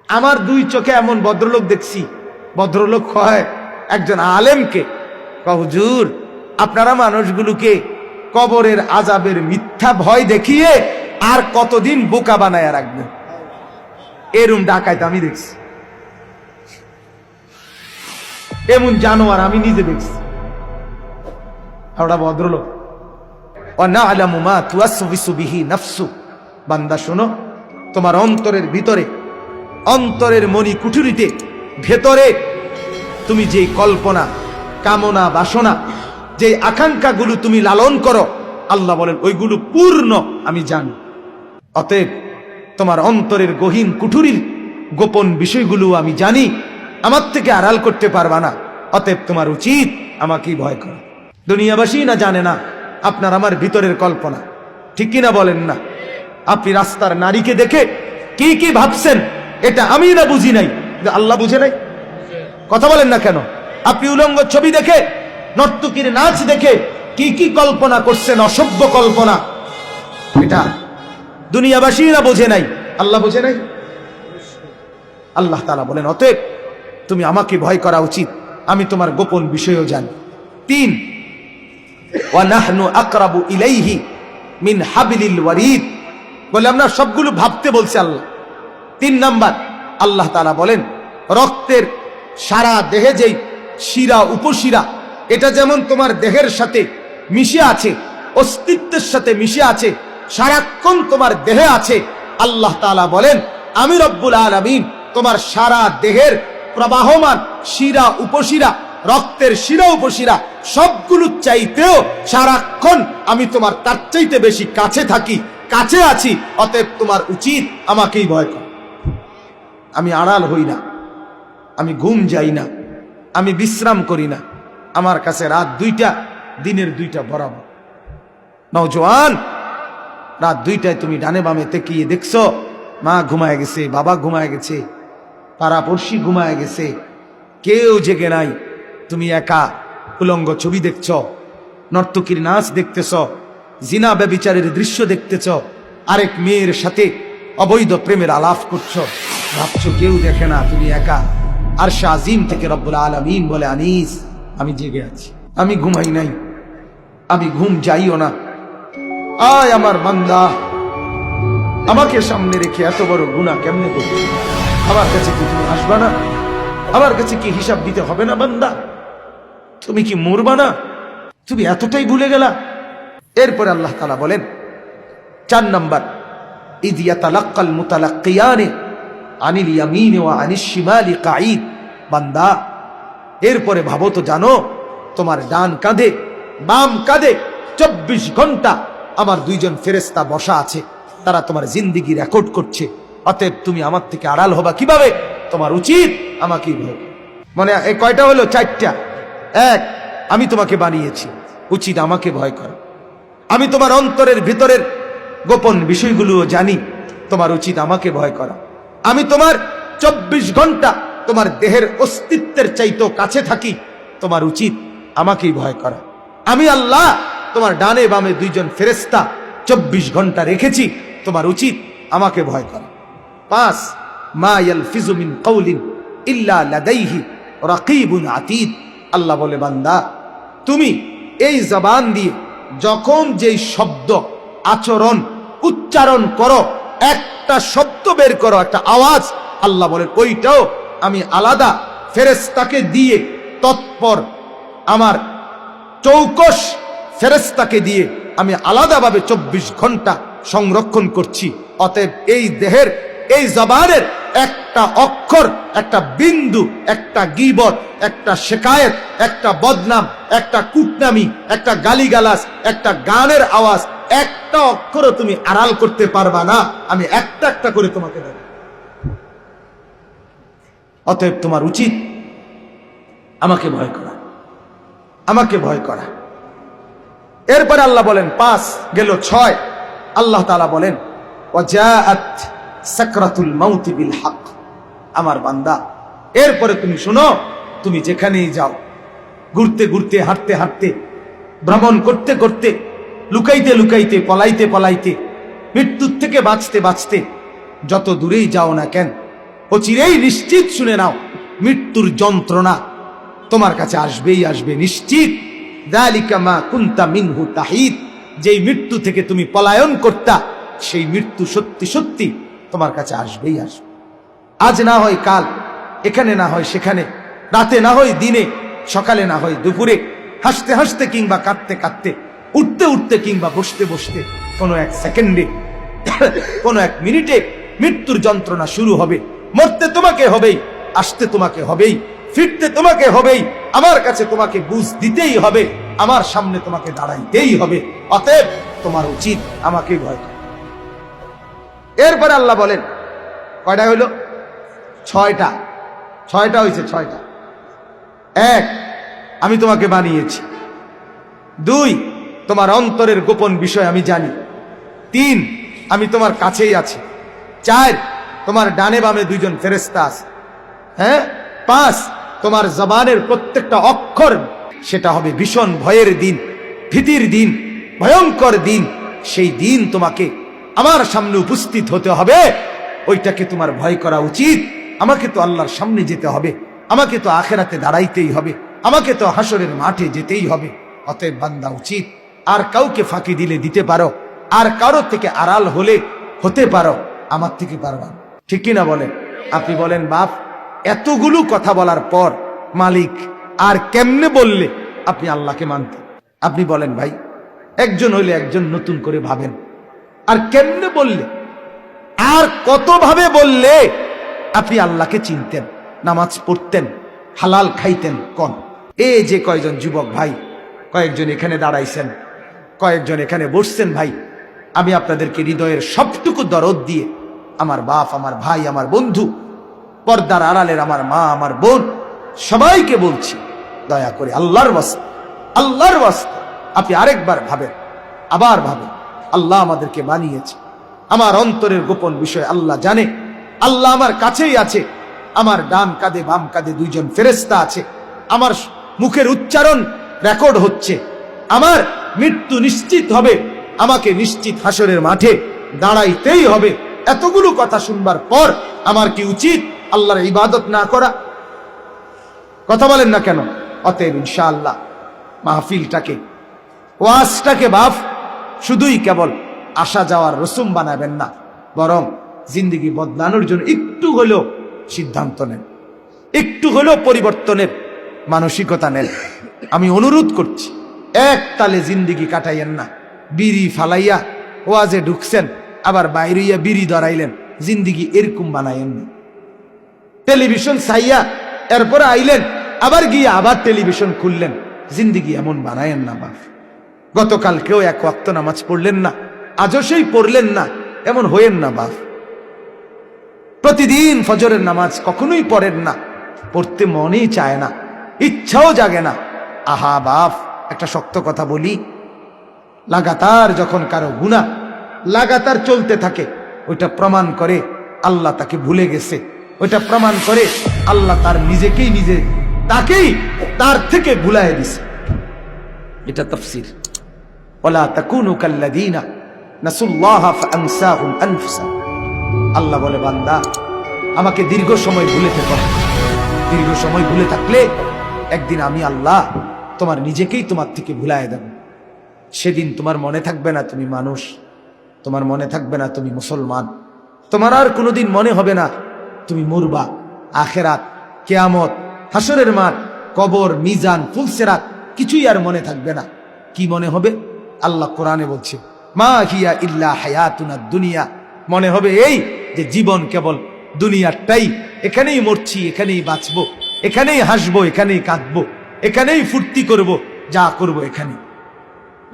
আমার দুই চোখে এমন ভদ্রলোক দেখছি, ভদ্রলোক হয় একজন আলেমকে, হুজুর আপনারা মানুষগুলোকে কবরের আযাবের মিথ্যা ভয় দেখিয়ে আর কতদিন বোকা বানায় রাখবেন। এরম ডাকাইতে আমি দেখছি, এমন জানোয়ার আমি নিজে দেখছি। ওটা ভদ্রলোক। ওয়ানা'লামু মা তুওয়াসওয়িসু বিহি নাফসু, বান্দা শোনো, তোমার অন্তরের ভিতরে, অন্তরের মনি কুঠুরিতে ভেতরে তুমি যে কল্পনা, কামনা, বাসনা, যে আকাঙ্ক্ষাগুলো তুমি লালন করো, আল্লাহ বলেন ওইগুলো পূর্ণ আমি জানি। অতএব তোমার অন্তরের গহীন কুঠুরির গোপন বিষয়গুলো আমি জানি, আমার থেকে আড়াল করতে পারবা না। অতএব তোমার উচিত আমাকেই ভয় করা। দুনিয়াবাসী না জানে না আপনার আমার ভিতরের কল্পনা, ঠিক কিনা বলেন না? আপনি রাস্তার নারীকে দেখে কি কি ভাবছেন এটা আমি না বুঝি নাই, আল্লাহ বুঝে নাই। কথা বলেন না কেন? আপনি উলঙ্গ ছবি দেখে, নর্তকীর নাচ দেখে কি কি কল্পনা করছেন, অসভ্য কল্পনা, এটা দুনিয়াবাসীরা বোঝে নাই, আল্লাহ বোঝে নাই। আল্লাহ তাআলা বলেন অতএব তুমি আমাকে ভয় করা উচিত, আমি তোমার গোপন বিষয়ও জানি। 3, ওয়া নাহনু আকরাবু ইলাইহি মিন হাবলিল ওয়ারিদ, বলে আমরা সবগুলো ভাবতে বলছে আল্লাহ। 3 নাম্বার, আল্লাহ তাআলা বলেন রক্তের সারা দেহে যেই শিরা উপশিরা, এটা যেমন তোমার দেহের সাথে মিশে আছে, অস্তিত্বের সাথে মিশে আছে, সারাক্ষণ তোমার দেহে আছে। আল্লাহ তাআলা বলেন আমি রব্বুল আলামিন তোমার সারা দেহের প্রবাহমান শিরা উপশিরা, রক্তের শিরা উপশিরা সবগুলো চাইতেও সারাক্ষণ আমি তোমার তার চাইতে বেশি কাছে থাকি, কাছে আছি। অতএব তোমার উচিত আমাকেই ভয় করা। আমি আড়াল হই না, আমি ঘুম যাই না, আমি বিশ্রাম করি না। আমার কাছে রাত 2টা, দিনের 2টা বরাবর। নওজোয়ান, রাত 2টায় তুমি ডানে বামে তাকিয়ে দেখছো মা ঘুমায় গেছে, বাবা ঘুমায় গেছে, পাড়াপড়শি ঘুমায় গেছে, কেউ জেগে নাই। তুমি একা উলঙ্গ ছবি দেখছ, নর্তকীর নাচ দেখতেছ, জিনা ব্যভিচারের দৃশ্য দেখতেছ, আরেক মেয়ের সাথে অবৈধ প্রেমের আলাপ করছো, ভাবছো কেউ দেখে না, তুমি একা। আরশ আজিম থেকে রব্বুল আলামিন বলে আনিস আমি জেগে আছি, আমি ঘুমাই নাই, আমি ঘুম যাইও না। আয় আমার বান্দা, আমাকে সামনে রেখে এত বড় গুনাহ কেমনে করবে? আমার কাছে কি তুমি আসবা না? আমার কাছে কি হিসাব দিতে হবে না? বান্দা তুমি কি মরবা না? তুমি এতটাই ভুলে গেলা? এরপরে আল্লাহ তাআলা বলেন 4 নাম্বার, ইয ইয়াতালাক্কাল মুতালাক্কিয়ানি আনিল ইয়ামিনি ওয়া আনিশ শিমালি কাঈদ, বান্দা এরপরে ভাবো তো, জানো তোমার ডান কাঁধে বাম কাঁধে 24 ঘন্টা আমার 2জন ফেরেশতা বসা আছে, তারা তোমার জিন্দেগি রেকর্ড করছে। অতএব তুমি আমার থেকে আড়াল হবা কিভাবে? তোমার উচিত আমাকেই ভয়। মানে এই কয়টা হলো? 4টা। 1, আমি তোমাকে বানিয়েছি, উচিত আমাকে ভয় করা। আমি তোমার অন্তরের ভিতরের গোপন বিষয়গুলোও জানি, তোমার উচিত আমাকে ভয় করা। আমি তোমার 24 ঘন্টা তোমার দেহের অস্তিত্বের চাইতেও কাছে থাকি, তোমার উচিত আমাকেই ভয় করা। আমি আল্লাহ তোমার ডানে বামে 2জন ফেরেশতা 24 ঘন্টা রেখেছি, তোমার উচিত আমাকে ভয় করা। 5, মা ইয়ালফিজু মিন কাউলিন ইল্লা লাদাইহি রাকিবুন আতীদ, আল্লাহ বলে বান্দা তুমি এই জবান দিয়ে যখন যেই শব্দ, আচরণ, উচ্চারণ করো, একটা শব্দ বের করো, একটা আওয়াজ, আল্লাহ বলেন ওইটাও আমি আলাদা ফেরেশতাকে দিয়ে, তৎপর আমার চৌকস ফেরেশতাকে দিয়ে আমি আলাদাভাবে 24 ঘন্টা সংরক্ষণ করছি। অতএব এই দেহের, এই জবানের একটা অক্ষর, একটা বিন্দু, একটা গীবত, একটা শিকায়েত, একটা বদনাম, একটা কুটনামি, একটা গালিগালাজ, একটা গানের আওয়াজ, একটা অক্ষরও তুমি আড়াল করতে পারবা না। আমি একটা একটা করে তোমাকে দেব। অতএব তোমার উচিত আমাকে ভয় করা, আমাকে ভয় করা। এরপরে আল্লাহ বলেন 5 গেল, 6 আল্লাহ তাআলা বলেন ওয়াজাআত সাকরাতুল মাউতি বিল হক, আমার বান্দা এরপরে তুমি শোনো, তুমি যেখানেই যাও, ঘুরতে ঘুরতে, হাঁটতে হাঁটতে, ভ্রমণ করতে করতে, লুকাইতে লুকাইতে, পলাইতে পলাইতে, মৃত্যুর থেকে বাঁচতে বাঁচতে, যত দূরেই যাও না কেন, অচিরেই নিশ্চিত শুনে নাও, মৃত্যুর যন্ত্রণা তোমার কাছে আসবেই আসবে নিশ্চিত। যালিকা মা কুনতা মিনহু তাহিদ, যেই মৃত্যু থেকে তুমি পলায়ন করতা, সেই মৃত্যু সত্যি সত্যি তোমার কাছে আসবেই আসবে। আজ না হয় কাল, এখানে না হয় সেখানে, রাতে না হয় দিনে, সকালে না হয় দুপুরে, হাসতে হাসতে কিংবা কাঁদতে কাঁদতে, উঠতে উঠতে কিংবা বসতে বসতে, কোনো এক সেকেন্ডে, কোনো এক মিনিটে মৃত্যুর যন্ত্রণা শুরু হবে। মরতে তোমাকে হবেই, আসতে তোমাকে হবেই, ফিরতে তোমাকে হবেই, আমার কাছে তোমাকে বুঝ দিতেই হবে, আমার সামনে তোমাকে দাঁড়াইতেই হবে। অতএব তোমার উচিত আমাকে ভয় করা। এরপরে আল্লাহ বলেন, কয়টা হইল? ছয়টা। ছয়টা হয়েছে, ছয়টা। এক, আমি তোমাকে বানিয়েছি। দুই, তোমার অন্তরের গোপন বিষয় আমি জানি। তিন, আমি তোমার কাছেই আছি। চার, তোমার ডানে বামে দুইজন ফেরেশতা আছে। হ্যাঁ। পাঁচ, তোমার জবানের প্রত্যেকটা অক্ষর সেটা হবে ভীষণ ভয়ের দিন, ভীতির দিন, ভয়ঙ্কর দিন। সেই দিন তোমাকে আমার সামনে উপস্থিত হতে হবে, ওইটাকে তোমার ভয় করা উচিত। আমাকে তো আল্লাহর সামনে যেতে হবে, আমাকে তো আখেরাতে দাঁড়াইতেই হবে, আমাকে তো হাসরের মাঠে যেতেই হবে। অতএব বান্দা উচিত, আর কাউকে ফাঁকি দিলে দিতে পারো, আর কারো থেকে আড়াল হলে হতে পারো, আমার থেকে পারবা। ঠিক কিনা বলেন? আপনি বলেন, বাপ এতগুলো কথা বলার পর মালিক আর কেমনে বললে আপনি আল্লাহকে মানতেন? আপনি বলেন ভাই, একজন হইলে একজন নতুন করে ভাবেন, আর কেমনে বললে, আর কত ভাবে বললে আপনি আল্লাহকে চিনতেন, নামাজ পড়তেন, হালাল খাইতেন? কোন এই যে কয়েকজন যুবক ভাই, কয়েকজন এখানে দাঁড়াইছেন, কয়েকজন এখানে বসছেন, ভাই আমি আপনাদেরকে হৃদয়ের সবটুকু দরদ দিয়ে, আমার বাপ, আমার ভাই, আমার বন্ধু, পর্দার আড়ালের আমার মা, আমার বোন, সবাইকে বলছি, দয়া করে আল্লাহর ওয়াস্তে, আল্লাহর ওয়াস্তে আপনি আরেকবার ভাবেন, আবার ভাবেন। আল্লাহ আমাদেরকে বানিয়েছে, আমার অন্তরের গোপন বিষয় আল্লাহ জানে। আল্লাহ আমার কাছেই আছে, আমার ডান কাঁধে বাম কাঁধে দুইজন ফেরেশতা আছে, আমার মুখের উচ্চারণ রেকর্ড হচ্ছে, আমার মৃত্যু নিশ্চিত হবে, আমাকে নিশ্চিত হাসরের মাঠে দাঁড়াইতেই হবে। এতগুলো কথা শুনবার পর আমার কি উচিত আল্লাহর ইবাদত না করা? কথা বলেন না কেন? অতএব ইনশাআল্লাহ মাহফিলটাকে, ওয়াজটাকে বাপ শুধুই কেবল আসা যাওয়ার রসুম বানাবেন না, বরং জিন্দেগি বদলানোর জন্য একটু হলেও সিদ্ধান্ত নেন, একটু হলেও পরিবর্তনের মানসিকতা নেন। আমি অনুরোধ করছি, এক তালে জিন্দেগি কাটাইয়েন না। বিড়ি ফালাইয়া ওয়াজে ঢুকছেন, আবার বাইরেইয়া বিড়ি ধরাইলেন, জিন্দেগি এরকম বানাইয়েন না। টেলিভিশন চাইয়া এরপরে আইলেন, আবার গিয়ে আবার টেলিভিশন খুললেন, জিন্দেগি এমন বানায়েন না বাপ। গতকালকেও এক ওয়াক্ত নামাজ পড়লেন না, আজও সেই পড়লেন না, এমন হইেন না বাপ। প্রতিদিন ফজরের নামাজ কখনোই পড়েন না, পড়তে মনেই চায় না, ইচ্ছাও জাগে না। আহা বাপ, একটা শক্ত কথা বলি, লাগাতার যখন কারো গুনাহ লাগাতার চলতে থাকে, ওইটা প্রমাণ করে আল্লাহ তাকে ভুলে গেছে, ওইটা প্রমাণ করে আল্লাহ তার নিজেকেই নিজে তাকেই তার থেকে ভুলায় দিছে। এটা তাফসীর। ওয়ালা তাকুনু কাল্লাযীনা নাসুল্লাহা ফাআনসাহুম আনফুসাহুম। আল্লাহ বলে, বান্দা আমাকে দীর্ঘ সময় ভুলে থেকো, দীর্ঘ সময় ভুলে থাকলে একদিন আমি আল্লাহ তোমার নিজেকেই তোমার থেকে ভুলায় দেব। সেদিন তোমার মনে থাকবে না তুমি মানুষ, তোমার মনে থাকবে না তুমি মুসলমান, তোমার আর কোনোদিন মনে হবে না তুমি মরবা। আখেরাত, কিয়ামত, হাসরের মাঠ, কবর, মিজান, ফুলসিরাত কিছুই আর মনে থাকবে না। কি মনে হবে? আল্লাহ কোরআনে বলছে, মা হিয়া ইল্লা হায়াতুনা দুনিয়া। মনে হবে এই যে জীবন কেবল দুনিয়াটাই, এখানেই মরছি, এখানেই বাঁচবো, এখানেই হাসবো, এখানেই কাঁদবো, এখানেই ফুর্তি করব, যা করব এখানে।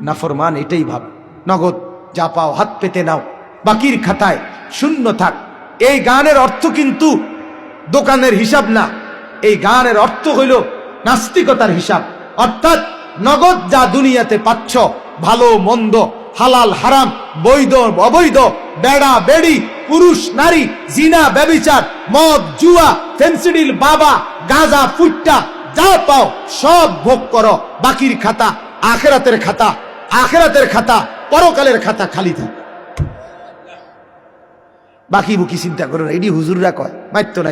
নাফরমান এটাই ভাব, নগদ যা পাও হাত পেতে নাও, বাকির খাতায় শূন্য থাক। এই গানের অর্থ কিন্তু দোকানের হিসাব না, এই গানের অর্থ হইল নাস্তিকতার হিসাব। অর্থাৎ নগদ যা দুনিয়াতে পাচ্ছ, ভালো মন্দ, হালাল হারাম, বৈধ অবৈধ, বেড়া বেড়ি, পুরুষ নারী, জিনা ব্যভিচার, মদ জুয়া, ফেন্সিডিল বাবা, গাঁজা ফুট্টা, যা পাও সব ভোগ করো। বাকির খাতা আখেরাতের খাতা, আখেরাতের খাতা পরকালের খাতা খালি থাকে। বাকি বুকি চিন্তা করো না, এডি হুজুররা কয় মাইতো না।